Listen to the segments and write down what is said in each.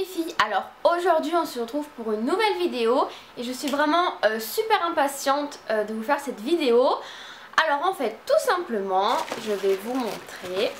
filles, alors aujourd'hui on se retrouve pour une nouvelle vidéo et je suis vraiment super impatiente de vous faire cette vidéo. Alors en fait tout simplement je vais vous montrer,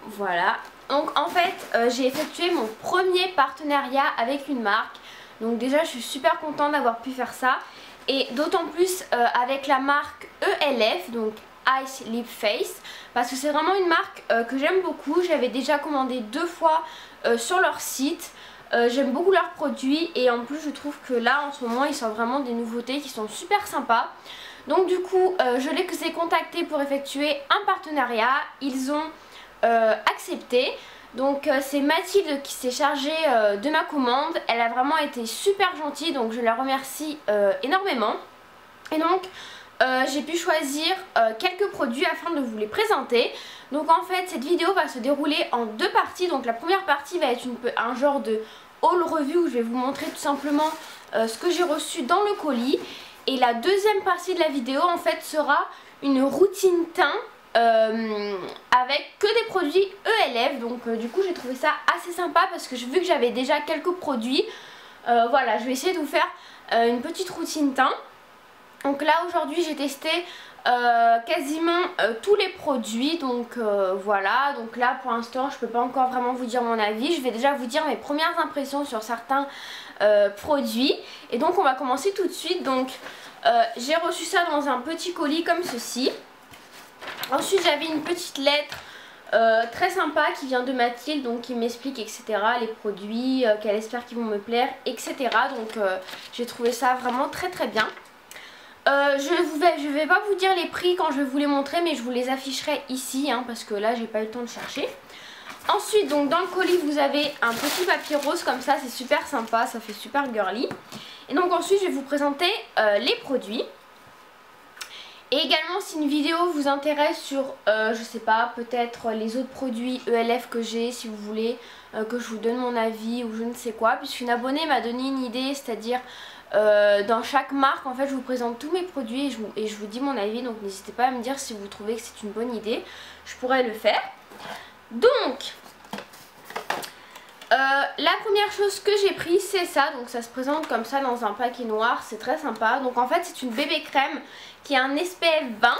voilà, donc en fait j'ai effectué mon premier partenariat avec une marque. Donc déjà je suis super contente d'avoir pu faire ça et d'autant plus avec la marque ELF, donc Ice Lip Face, parce que c'est vraiment une marque que j'aime beaucoup. J'avais déjà commandé 2 fois sur leur site. J'aime beaucoup leurs produits et en plus je trouve que là en ce moment ils sortent vraiment des nouveautés qui sont super sympas. Donc du coup je les ai contactés pour effectuer un partenariat. Ils ont accepté. Donc c'est Mathilde qui s'est chargée de ma commande. Elle a vraiment été super gentille, donc je la remercie énormément. Et donc j'ai pu choisir quelques produits afin de vous les présenter. Donc en fait cette vidéo va se dérouler en 2 parties. Donc la première partie va être un genre de haul review où je vais vous montrer tout simplement ce que j'ai reçu dans le colis. Et la deuxième partie de la vidéo en fait sera une routine teint avec que des produits ELF. Donc du coup j'ai trouvé ça assez sympa parce que vu que j'avais déjà quelques produits, voilà, je vais essayer de vous faire une petite routine teint. Donc là aujourd'hui j'ai testé quasiment tous les produits, donc voilà. Donc là pour l'instant je peux pas encore vraiment vous dire mon avis. Je vais déjà vous dire mes premières impressions sur certains produits. Et donc on va commencer tout de suite. Donc j'ai reçu ça dans un petit colis comme ceci. Ensuite j'avais une petite lettre très sympa qui vient de Mathilde, donc qui m'explique etc. les produits qu'elle espère qu'ils vont me plaire etc. Donc j'ai trouvé ça vraiment très bien. Je vais pas vous dire les prix quand je vais vous les montrer, mais je vous les afficherai ici hein, parce que là j'ai pas eu le temps de chercher. Ensuite donc dans le colis vous avez un petit papier rose comme ça, c'est super sympa, ça fait super girly. Et donc ensuite je vais vous présenter les produits. Et également si une vidéo vous intéresse sur je sais pas, peut-être les autres produits ELF que j'ai, si vous voulez que je vous donne mon avis ou je ne sais quoi, puisqu'une abonnée m'a donné une idée, c'est-à-dire dans chaque marque en fait je vous présente tous mes produits et je vous dis mon avis. Donc n'hésitez pas à me dire si vous trouvez que c'est une bonne idée, je pourrais le faire. Donc la première chose que j'ai pris c'est ça, donc ça se présente comme ça dans un paquet noir, c'est très sympa. Donc en fait c'est une bébé crème qui a un SPF 20.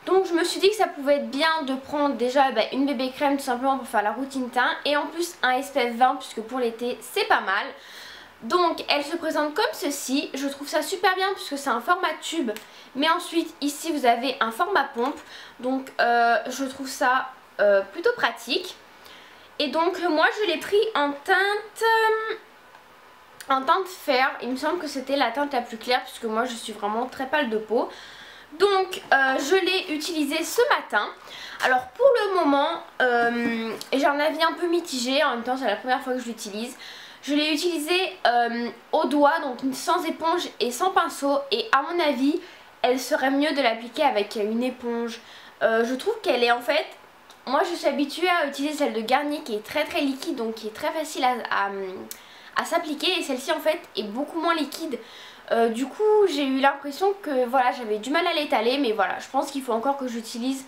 Donc je me suis dit que ça pouvait être bien de prendre déjà une bébé crème tout simplement pour faire la routine teint, et en plus un SPF 20 puisque pour l'été c'est pas mal. Donc elle se présente comme ceci, je trouve ça super bien puisque c'est un format tube, mais ensuite ici vous avez un format pompe, donc je trouve ça plutôt pratique. Et donc moi je l'ai pris en teinte fer, il me semble que c'était la teinte la plus claire puisque moi je suis vraiment très pâle de peau. Donc je l'ai utilisé ce matin. Alors pour le moment j'en avais un peu mitigé, en même temps c'est la première fois que je l'utilise. Je l'ai utilisé au doigt, donc sans éponge et sans pinceau, et à mon avis elle serait mieux de l'appliquer avec une éponge. Je trouve qu'elle est en fait, moi je suis habituée à utiliser celle de Garnier qui est très liquide, donc qui est très facile à s'appliquer, et celle-ci en fait est beaucoup moins liquide. Du coup j'ai eu l'impression que voilà, j'avais du mal à l'étaler, mais voilà, je pense qu'il faut encore que j'utilise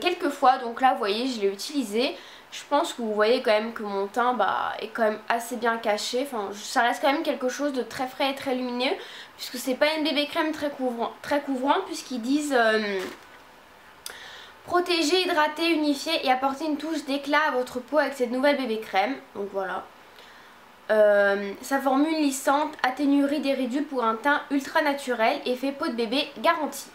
quelques fois. Donc là vous voyez je l'ai utilisé. Je pense que vous voyez quand même que mon teint est quand même assez bien caché. Enfin, ça reste quand même quelque chose de très frais et très lumineux, puisque c'est pas une bébé crème très couvrant, puisqu'ils disent protéger, hydrater, unifier et apporter une touche d'éclat à votre peau avec cette nouvelle bébé crème. Donc voilà. Sa formule lissante atténue rides et ridules pour un teint ultra naturel, effet peau de bébé garanti.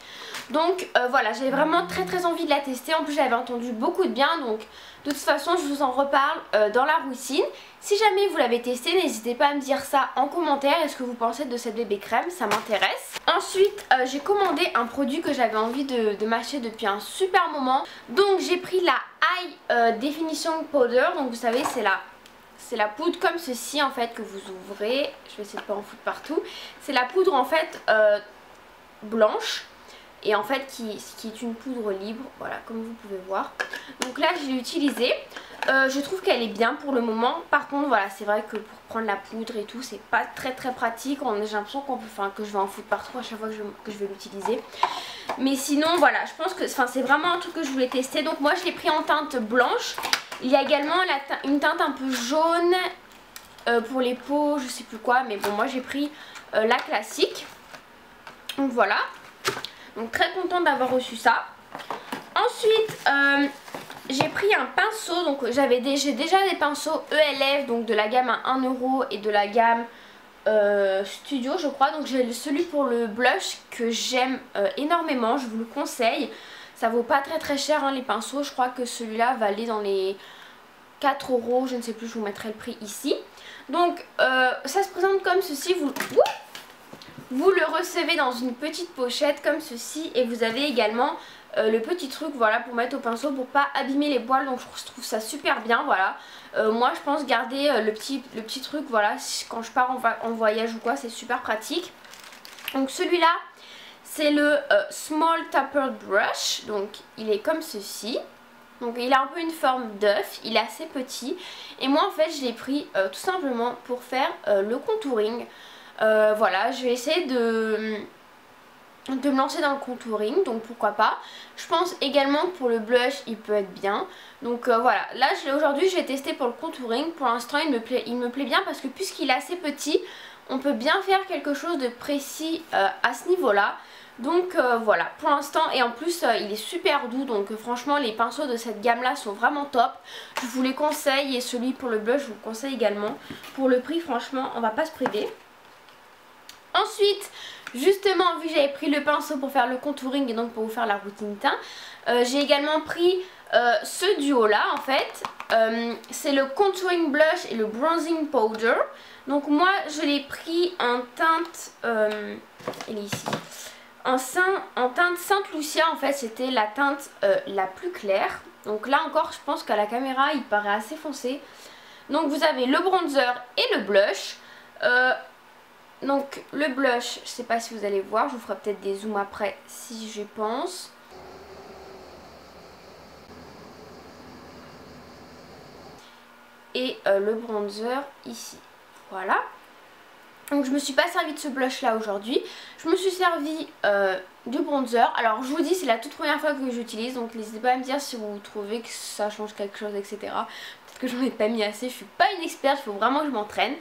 Donc voilà, j'avais vraiment très envie de la tester. En plus j'avais entendu beaucoup de bien, donc de toute façon je vous en reparle dans la routine. Si jamais vous l'avez testé, n'hésitez pas à me dire ça en commentaire, est-ce que vous pensez de cette bébé crème, ça m'intéresse. Ensuite j'ai commandé un produit que j'avais envie de m'acheter depuis un super moment. Donc j'ai pris la High Definition Powder, donc vous savez c'est la poudre comme ceci en fait que vous ouvrez. Je vais essayer de pas en foutre partout. C'est la poudre en fait blanche, et en fait qui est une poudre libre, voilà, comme vous pouvez voir. Donc là je l'ai utilisée, je trouve qu'elle est bien pour le moment. Par contre voilà, c'est vrai que pour prendre la poudre et tout c'est pas très pratique. J'ai l'impression que je vais en foutre partout à chaque fois que je vais l'utiliser. Mais sinon voilà, je pense que c'est vraiment un truc que je voulais tester. Donc moi je l'ai pris en teinte blanche. Il y a également une teinte un peu jaune pour les peaux, je sais plus quoi, mais bon moi j'ai pris la classique. Donc voilà, donc très contente d'avoir reçu ça. Ensuite j'ai pris un pinceau, donc j'ai déjà des pinceaux ELF, donc de la gamme à 1 € et de la gamme Studio je crois. Donc j'ai celui pour le blush que j'aime énormément, je vous le conseille. Ça vaut pas très cher hein, les pinceaux, je crois que celui-là va aller dans les 4 €, je ne sais plus, je vous mettrai le prix ici. Donc ça se présente comme ceci, vous le recevez dans une petite pochette comme ceci et vous avez également le petit truc voilà pour mettre au pinceau pour pas abîmer les poils, donc je trouve ça super bien voilà. Moi je pense garder le petit truc voilà quand je pars en voyage ou quoi, c'est super pratique. Donc celui-là c'est le Small Tapered Brush, donc il est comme ceci. Donc il a un peu une forme d'œuf, il est assez petit. Et moi en fait je l'ai pris tout simplement pour faire le contouring. Voilà, je vais essayer de me lancer dans le contouring, donc pourquoi pas. Je pense également que pour le blush il peut être bien. Donc voilà, là aujourd'hui je vais tester pour le contouring. Pour l'instant il me plaît bien parce que puisqu'il est assez petit, on peut bien faire quelque chose de précis à ce niveau là. Donc voilà, pour l'instant, et en plus il est super doux, donc franchement les pinceaux de cette gamme là sont vraiment top. Je vous les conseille et celui pour le blush je vous le conseille également. Pour le prix franchement on va pas se priver. Ensuite, justement vu que j'avais pris le pinceau pour faire le contouring et donc pour vous faire la routine teint, j'ai également pris ce duo là en fait. C'est le contouring blush et le bronzing powder. Donc moi je l'ai pris en teinte, elle est ici. En teinte Sainte Lucia en fait, c'était la teinte la plus claire. Donc là encore je pense qu'à la caméra il paraît assez foncé. Donc vous avez le bronzer et le blush. Donc le blush, je sais pas si vous allez voir, je vous ferai peut-être des zooms après si je pense. Et le bronzer ici, voilà. Donc je me suis pas servi de ce blush là aujourd'hui, je me suis servi du bronzer. Alors je vous dis c'est la toute première fois que j'utilise, donc n'hésitez pas à me dire si vous trouvez que ça change quelque chose etc. Peut-être que j'en ai pas mis assez, je suis pas une experte, il faut vraiment que je m'entraîne.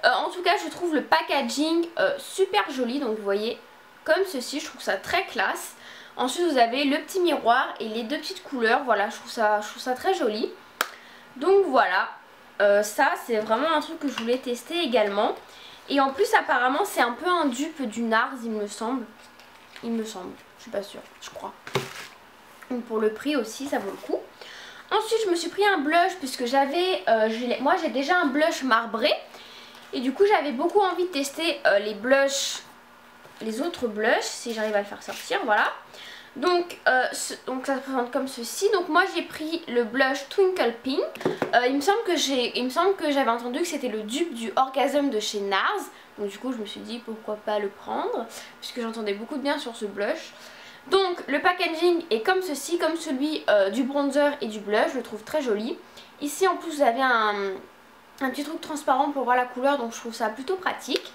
En tout cas je trouve le packaging super joli, donc vous voyez comme ceci, je trouve ça très classe. Ensuite vous avez le petit miroir et les deux petites couleurs, voilà je trouve ça très joli. Donc voilà, ça c'est vraiment un truc que je voulais tester également. Et en plus apparemment c'est un peu un dupe du NARS il me semble. Il me semble, je suis pas sûre, je crois. Donc pour le prix aussi ça vaut le coup. Ensuite je me suis pris un blush puisque moi j'ai déjà un blush marbré. Et du coup j'avais beaucoup envie de tester les autres blushs si j'arrive à le faire sortir, voilà. Donc ça se présente comme ceci. Donc moi j'ai pris le blush Twinkle Pink. Il me semble que j'avais entendu que c'était le dupe du Orgasm de chez NARS. Donc du coup je me suis dit pourquoi pas le prendre, puisque j'entendais beaucoup de bien sur ce blush. Donc le packaging est comme ceci, comme celui du bronzer et du blush, je le trouve très joli. Ici en plus vous avez un petit truc transparent pour voir la couleur, donc je trouve ça plutôt pratique.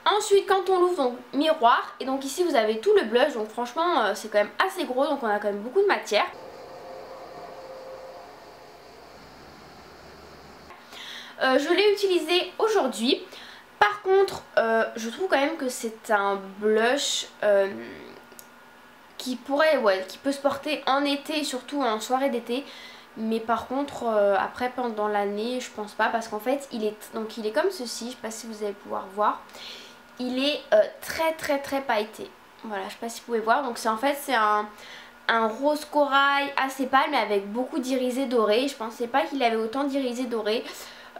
Ensuite quand on l'ouvre, donc miroir, et donc ici vous avez tout le blush, donc franchement c'est quand même assez gros, donc on a quand même beaucoup de matière. Je l'ai utilisé aujourd'hui. Par contre je trouve quand même que c'est un blush qui peut se porter en été, surtout en soirée d'été. Mais par contre après pendant l'année je pense pas, parce qu'en fait il est comme ceci, je sais pas si vous allez pouvoir voir. Il est très pailleté. Voilà, je sais pas si vous pouvez voir. Donc en fait c'est un rose corail assez pâle mais avec beaucoup d'irisés dorés. Je pensais pas qu'il avait autant d'irisés dorés.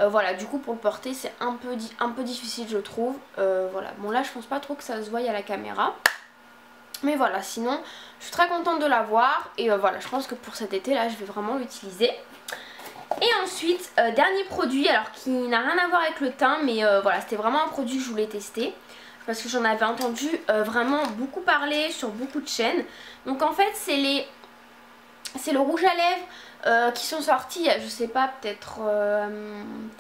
Voilà, du coup pour le porter c'est un peu difficile je trouve. Voilà, bon là je pense pas trop que ça se voie à la caméra. Mais voilà, sinon je suis très contente de l'avoir. Et voilà, je pense que pour cet été là je vais vraiment l'utiliser. Et ensuite, dernier produit, alors qui n'a rien à voir avec le teint, mais voilà, c'était vraiment un produit que je voulais tester. Parce que j'en avais entendu vraiment beaucoup parler sur beaucoup de chaînes. Donc en fait, c'est le rouge à lèvres qui sont sortis il y a, je sais pas, peut-être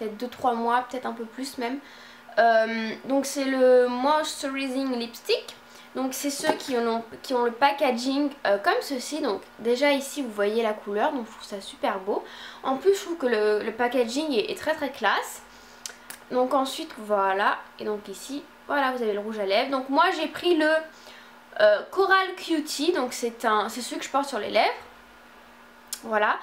2-3 mois, peut-être un peu plus même. Donc c'est le Moisturizing Lipstick. Donc c'est ceux qui ont le packaging comme ceci. Donc déjà ici vous voyez la couleur, donc je trouve ça super beau. En plus je trouve que le packaging est très classe. Donc ensuite voilà, et donc ici voilà vous avez le rouge à lèvres. Donc moi j'ai pris le Coral Cutie, donc c'est celui que je porte sur les lèvres. Voilà.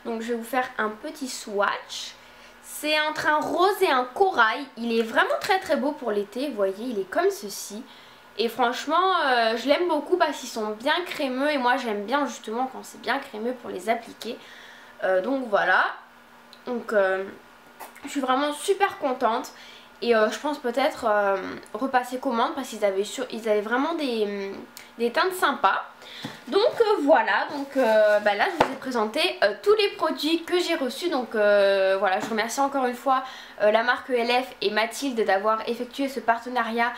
Donc je vais vous faire un petit swatch. C'est entre un rose et un corail. Il est vraiment très beau pour l'été. Vous voyez, il est comme ceci. Et franchement, je l'aime beaucoup parce qu'ils sont bien crémeux. Et moi, j'aime bien justement quand c'est bien crémeux pour les appliquer. Donc voilà. Donc je suis vraiment super contente. Et je pense peut-être repasser commande parce qu'ils avaient vraiment des teintes sympas. Donc voilà, donc là je vous ai présenté tous les produits que j'ai reçus. Donc voilà, je remercie encore une fois la marque ELF et Mathilde d'avoir effectué ce partenariat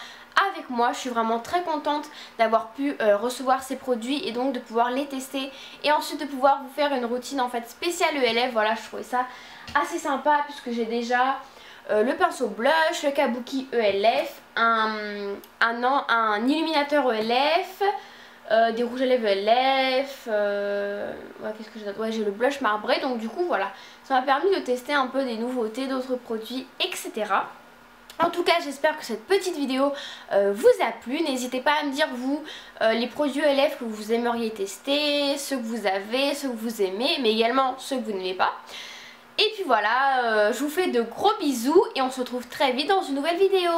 avec moi. Je suis vraiment très contente d'avoir pu recevoir ces produits et donc de pouvoir les tester et ensuite de pouvoir vous faire une routine en fait spéciale ELF. Voilà, je trouvais ça assez sympa puisque j'ai déjà le pinceau blush, le kabuki ELF, un illuminateur ELF, des rouges à lèvres ELF, ouais, qu'est-ce que j'ai d'autre, ouais, j'ai le blush marbré. Donc du coup voilà, ça m'a permis de tester un peu des nouveautés, d'autres produits, etc. En tout cas j'espère que cette petite vidéo vous a plu. N'hésitez pas à me dire vous les produits ELF que vous aimeriez tester, ceux que vous avez, ceux que vous aimez, mais également ceux que vous n'aimez pas. Et puis voilà, je vous fais de gros bisous et on se retrouve très vite dans une nouvelle vidéo.